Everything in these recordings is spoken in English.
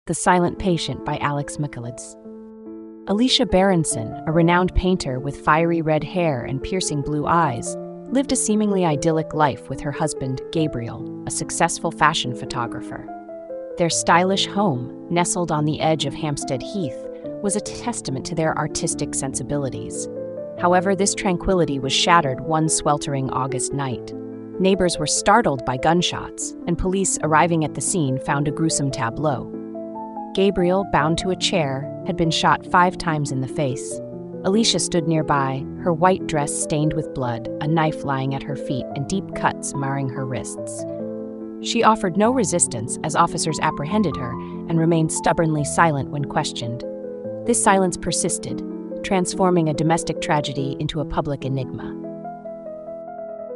The Silent Patient by Alex Michaelides. Alicia Berenson, a renowned painter with fiery red hair and piercing blue eyes, lived a seemingly idyllic life with her husband, Gabriel, a successful fashion photographer. Their stylish home, nestled on the edge of Hampstead Heath, was a testament to their artistic sensibilities. However, this tranquility was shattered one sweltering August night. Neighbors were startled by gunshots, and police arriving at the scene found a gruesome tableau. Gabriel, bound to a chair, had been shot 5 times in the face. Alicia stood nearby, her white dress stained with blood, a knife lying at her feet, and deep cuts marring her wrists. She offered no resistance as officers apprehended her and remained stubbornly silent when questioned. This silence persisted, transforming a domestic tragedy into a public enigma.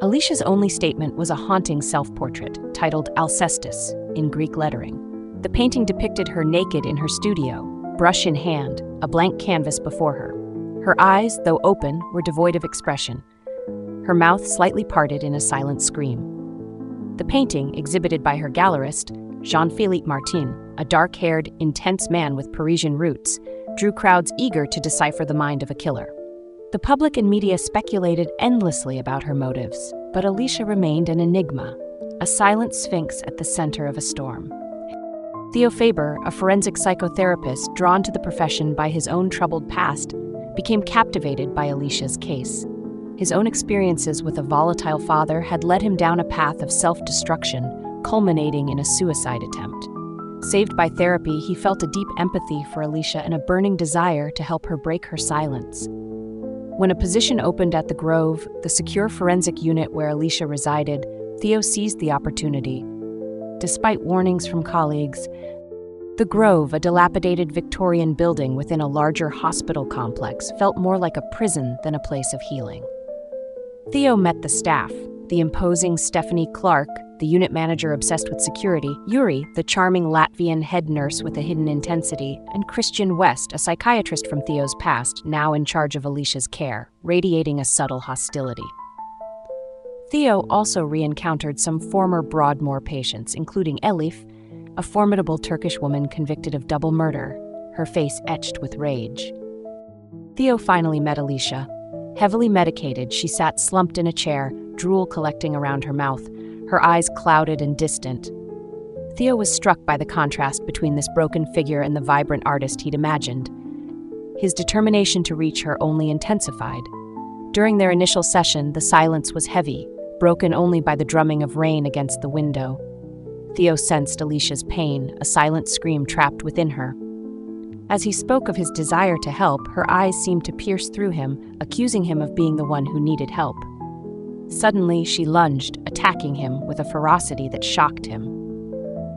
Alicia's only statement was a haunting self-portrait titled Alcestis in Greek lettering. The painting depicted her naked in her studio, brush in hand, a blank canvas before her. Her eyes, though open, were devoid of expression, her mouth slightly parted in a silent scream. The painting, exhibited by her gallerist, Jean-Philippe Martin, a dark-haired, intense man with Parisian roots, drew crowds eager to decipher the mind of a killer. The public and media speculated endlessly about her motives, but Alicia remained an enigma, a silent sphinx at the center of a storm. Theo Faber, a forensic psychotherapist drawn to the profession by his own troubled past, became captivated by Alicia's case. His own experiences with a volatile father had led him down a path of self-destruction, culminating in a suicide attempt. Saved by therapy, he felt a deep empathy for Alicia and a burning desire to help her break her silence. When a position opened at the Grove, the secure forensic unit where Alicia resided, Theo seized the opportunity. Despite warnings from colleagues, the Grove, a dilapidated Victorian building within a larger hospital complex, felt more like a prison than a place of healing. Theo met the staff, the imposing Stephanie Clark, the unit manager obsessed with security, Yuri, the charming Latvian head nurse with a hidden intensity, and Christian West, a psychiatrist from Theo's past, now in charge of Alicia's care, radiating a subtle hostility. Theo also re-encountered some former Broadmoor patients, including Elif, a formidable Turkish woman convicted of double murder, her face etched with rage. Theo finally met Alicia. Heavily medicated, she sat slumped in a chair, drool collecting around her mouth, her eyes clouded and distant. Theo was struck by the contrast between this broken figure and the vibrant artist he'd imagined. His determination to reach her only intensified. During their initial session, the silence was heavy, broken only by the drumming of rain against the window. Theo sensed Alicia's pain, a silent scream trapped within her. As he spoke of his desire to help, her eyes seemed to pierce through him, accusing him of being the one who needed help. Suddenly, she lunged, attacking him with a ferocity that shocked him.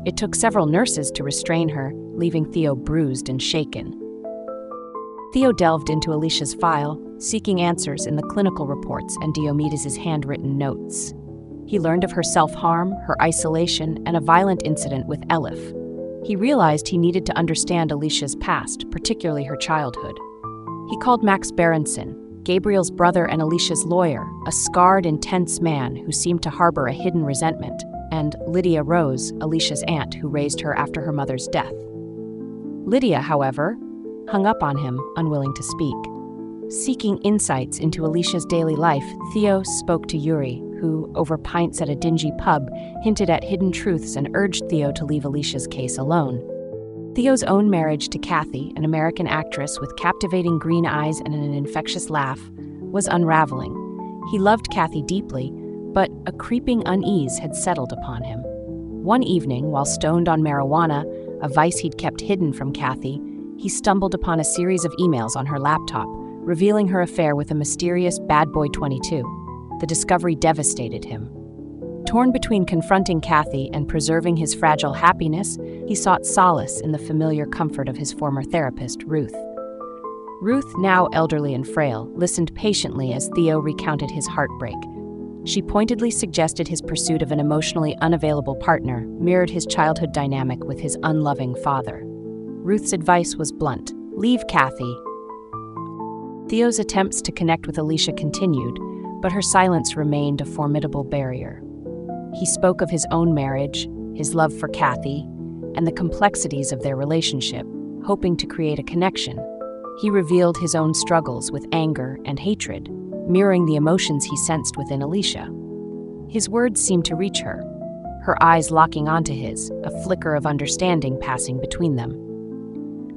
It took several nurses to restrain her, leaving Theo bruised and shaken. Theo delved into Alicia's file, seeking answers in the clinical reports and Diomedes' handwritten notes. He learned of her self-harm, her isolation, and a violent incident with Elif. He realized he needed to understand Alicia's past, particularly her childhood. He called Max Berenson, Gabriel's brother and Alicia's lawyer, a scarred, intense man who seemed to harbor a hidden resentment, and Lydia Rose, Alicia's aunt who raised her after her mother's death. Lydia, however, hung up on him, unwilling to speak. Seeking insights into Alicia's daily life, Theo spoke to Yuri, who, over pints at a dingy pub, hinted at hidden truths and urged Theo to leave Alicia's case alone. Theo's own marriage to Kathy, an American actress with captivating green eyes and an infectious laugh, was unraveling. He loved Kathy deeply, but a creeping unease had settled upon him. One evening, while stoned on marijuana, a vice he'd kept hidden from Kathy, he stumbled upon a series of emails on her laptop, revealing her affair with a mysterious bad boy 22. The discovery devastated him. Torn between confronting Kathy and preserving his fragile happiness, he sought solace in the familiar comfort of his former therapist, Ruth. Ruth, now elderly and frail, listened patiently as Theo recounted his heartbreak. She pointedly suggested his pursuit of an emotionally unavailable partner mirrored his childhood dynamic with his unloving father. Ruth's advice was blunt: leave Kathy. Theo's attempts to connect with Alicia continued, but her silence remained a formidable barrier. He spoke of his own marriage, his love for Kathy, and the complexities of their relationship, hoping to create a connection. He revealed his own struggles with anger and hatred, mirroring the emotions he sensed within Alicia. His words seemed to reach her, her eyes locking onto his, a flicker of understanding passing between them.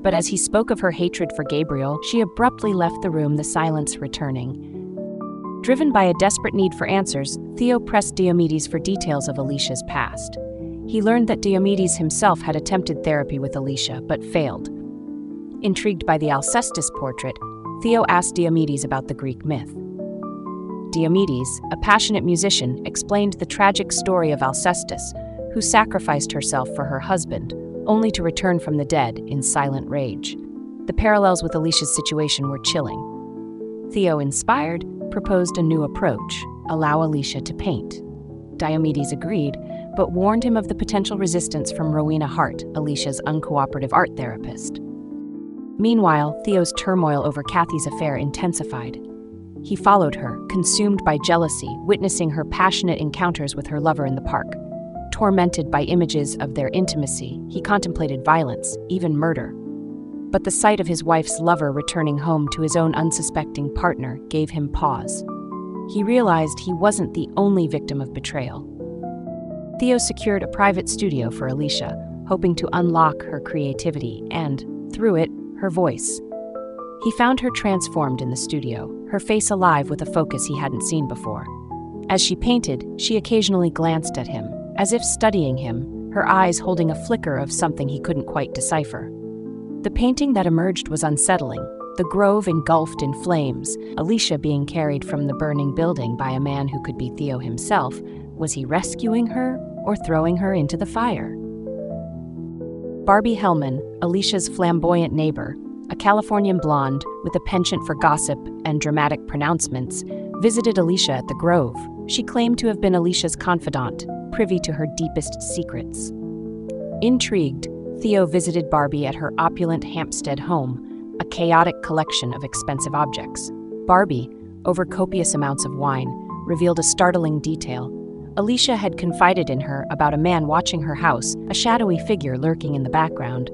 But as he spoke of her hatred for Gabriel, she abruptly left the room, the silence returning. Driven by a desperate need for answers, Theo pressed Diomedes for details of Alicia's past. He learned that Diomedes himself had attempted therapy with Alicia, but failed. Intrigued by the Alcestis portrait, Theo asked Diomedes about the Greek myth. Diomedes, a passionate musician, explained the tragic story of Alcestis, who sacrificed herself for her husband, only to return from the dead in silent rage. The parallels with Alicia's situation were chilling. Theo, inspired, proposed a new approach: allow Alicia to paint. Diomedes agreed, but warned him of the potential resistance from Rowena Hart, Alicia's uncooperative art therapist. Meanwhile, Theo's turmoil over Kathy's affair intensified. He followed her, consumed by jealousy, witnessing her passionate encounters with her lover in the park. Tormented by images of their intimacy, he contemplated violence, even murder. But the sight of his wife's lover returning home to his own unsuspecting partner gave him pause. He realized he wasn't the only victim of betrayal. Theo secured a private studio for Alicia, hoping to unlock her creativity and, through it, her voice. He found her transformed in the studio, her face alive with a focus he hadn't seen before. As she painted, she occasionally glanced at him, as if studying him, her eyes holding a flicker of something he couldn't quite decipher. The painting that emerged was unsettling, the grove engulfed in flames, Alicia being carried from the burning building by a man who could be Theo himself. Was he rescuing her or throwing her into the fire? Barbie Hellman, Alicia's flamboyant neighbor, a Californian blonde with a penchant for gossip and dramatic pronouncements, visited Alicia at the Grove. She claimed to have been Alicia's confidant, privy to her deepest secrets. Intrigued, Theo visited Barbie at her opulent Hampstead home, a chaotic collection of expensive objects. Barbie, over copious amounts of wine, revealed a startling detail. Alicia had confided in her about a man watching her house, a shadowy figure lurking in the background.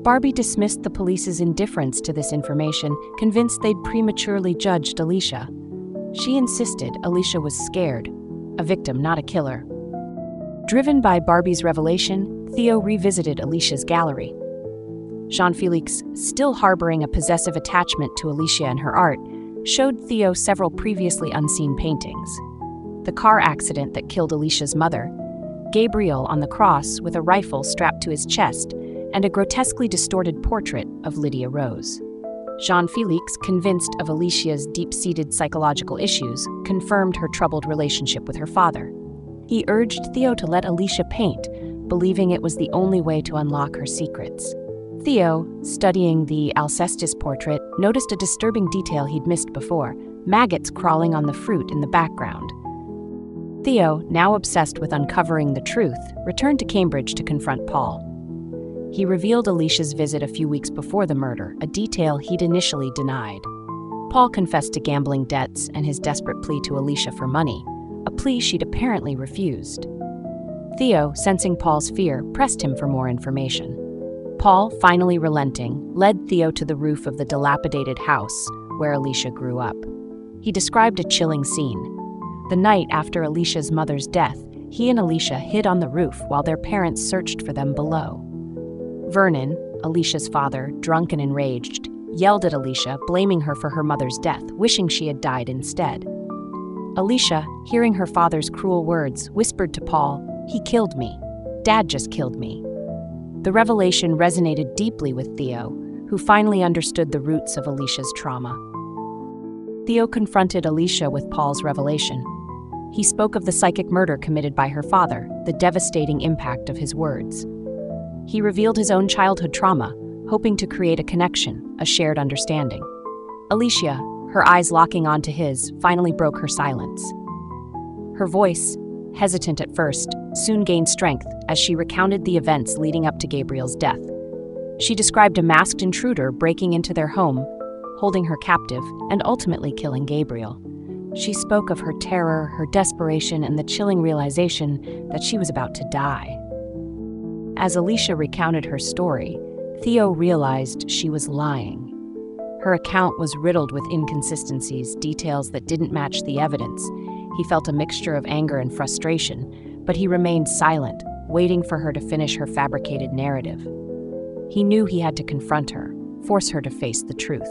Barbie dismissed the police's indifference to this information, convinced they'd prematurely judged Alicia. She insisted Alicia was scared, a victim, not a killer. Driven by Barbie's revelation, Theo revisited Alicia's gallery. Jean-Felix, still harboring a possessive attachment to Alicia and her art, showed Theo several previously unseen paintings. The car accident that killed Alicia's mother, Gabriel on the cross with a rifle strapped to his chest, and a grotesquely distorted portrait of Lydia Rose. Jean-Felix, convinced of Alicia's deep-seated psychological issues, confirmed her troubled relationship with her father. He urged Theo to let Alicia paint, believing it was the only way to unlock her secrets. Theo, studying the Alcestis portrait, noticed a disturbing detail he'd missed before: maggots crawling on the fruit in the background. Theo, now obsessed with uncovering the truth, returned to Cambridge to confront Paul. He revealed Alicia's visit a few weeks before the murder, a detail he'd initially denied. Paul confessed to gambling debts and his desperate plea to Alicia for money, a plea she'd apparently refused. Theo, sensing Paul's fear, pressed him for more information. Paul, finally relenting, led Theo to the roof of the dilapidated house where Alicia grew up. He described a chilling scene. The night after Alicia's mother's death, he and Alicia hid on the roof while their parents searched for them below. Vernon, Alicia's father, drunk and enraged, yelled at Alicia, blaming her for her mother's death, wishing she had died instead. Alicia, hearing her father's cruel words, whispered to Paul, "He killed me. Dad just killed me." The revelation resonated deeply with Theo, who finally understood the roots of Alicia's trauma. Theo confronted Alicia with Paul's revelation. He spoke of the psychic murder committed by her father, the devastating impact of his words. He revealed his own childhood trauma, hoping to create a connection, a shared understanding. Alicia, her eyes locking onto his, finally broke her silence. Her voice, hesitant at first, soon gained strength as she recounted the events leading up to Gabriel's death. She described a masked intruder breaking into their home, holding her captive, and ultimately killing Gabriel. She spoke of her terror, her desperation, and the chilling realization that she was about to die. As Alicia recounted her story, Theo realized she was lying. Her account was riddled with inconsistencies, details that didn't match the evidence. He felt a mixture of anger and frustration, but he remained silent, waiting for her to finish her fabricated narrative. He knew he had to confront her, force her to face the truth.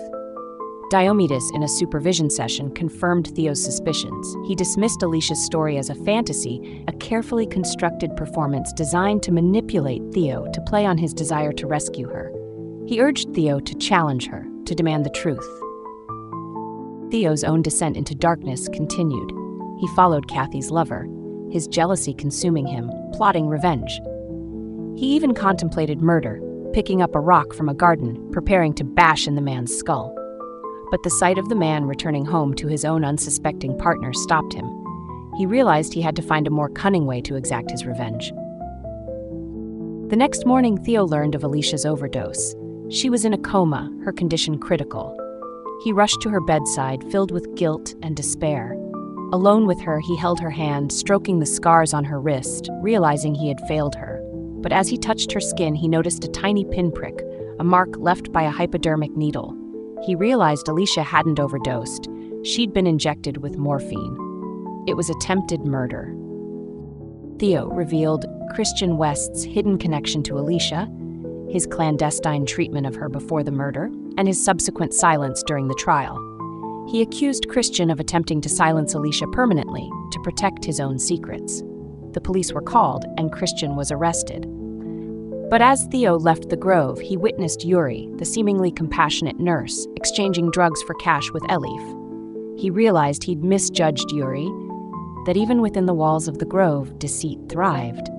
Diomedes, in a supervision session, confirmed Theo's suspicions. He dismissed Alicia's story as a fantasy, a carefully constructed performance designed to manipulate Theo to play on his desire to rescue her. He urged Theo to challenge her, to demand the truth. Theo's own descent into darkness continued. He followed Kathy's lover, his jealousy consuming him, plotting revenge. He even contemplated murder, picking up a rock from a garden, preparing to bash in the man's skull. But the sight of the man returning home to his own unsuspecting partner stopped him. He realized he had to find a more cunning way to exact his revenge. The next morning, Theo learned of Alicia's overdose. She was in a coma, her condition critical. He rushed to her bedside, filled with guilt and despair. Alone with her, he held her hand, stroking the scars on her wrist, realizing he had failed her. But as he touched her skin, he noticed a tiny pinprick, a mark left by a hypodermic needle. He realized Alicia hadn't overdosed. She'd been injected with morphine. It was attempted murder. Theo revealed Christian West's hidden connection to Alicia, his clandestine treatment of her before the murder, and his subsequent silence during the trial. He accused Christian of attempting to silence Alicia permanently to protect his own secrets. The police were called, and Christian was arrested. But as Theo left the grove, he witnessed Yuri, the seemingly compassionate nurse, exchanging drugs for cash with Elif. He realized he'd misjudged Yuri, that even within the walls of the grove, deceit thrived.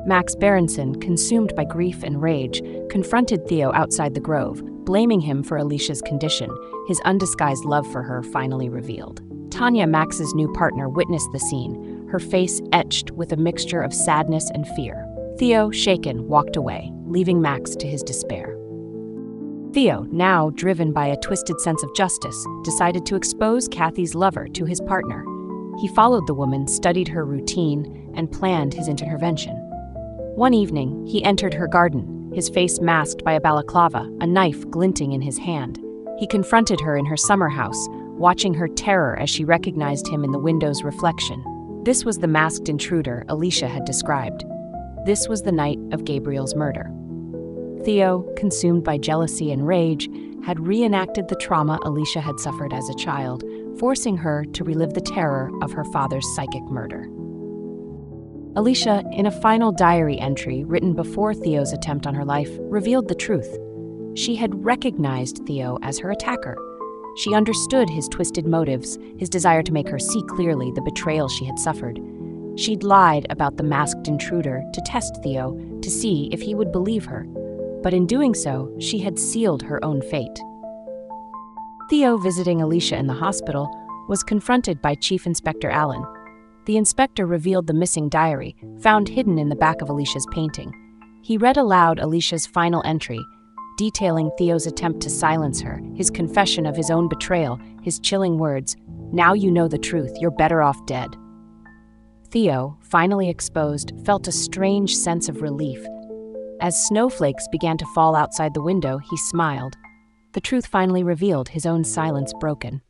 Max Berenson, consumed by grief and rage, confronted Theo outside the grove, blaming him for Alicia's condition, his undisguised love for her finally revealed. Tanya, Max's new partner, witnessed the scene, her face etched with a mixture of sadness and fear. Theo, shaken, walked away, leaving Max to his despair. Theo, now driven by a twisted sense of justice, decided to expose Kathy's lover to his partner. He followed the woman, studied her routine, and planned his intervention. One evening, he entered her garden, his face masked by a balaclava, a knife glinting in his hand. He confronted her in her summer house, watching her terror as she recognized him in the window's reflection. This was the masked intruder Alicia had described. This was the night of Gabriel's murder. Theo, consumed by jealousy and rage, had reenacted the trauma Alicia had suffered as a child, forcing her to relive the terror of her father's psychic murder. Alicia, in a final diary entry written before Theo's attempt on her life, revealed the truth. She had recognized Theo as her attacker. She understood his twisted motives, his desire to make her see clearly the betrayal she had suffered. She'd lied about the masked intruder to test Theo, to see if he would believe her. But in doing so, she had sealed her own fate. Theo, visiting Alicia in the hospital, was confronted by Chief Inspector Allen. The inspector revealed the missing diary, found hidden in the back of Alicia's painting. He read aloud Alicia's final entry, detailing Theo's attempt to silence her, his confession of his own betrayal, his chilling words, "Now you know the truth, you're better off dead." Theo, finally exposed, felt a strange sense of relief. As snowflakes began to fall outside the window, he smiled. The truth finally revealed, his own silence broken.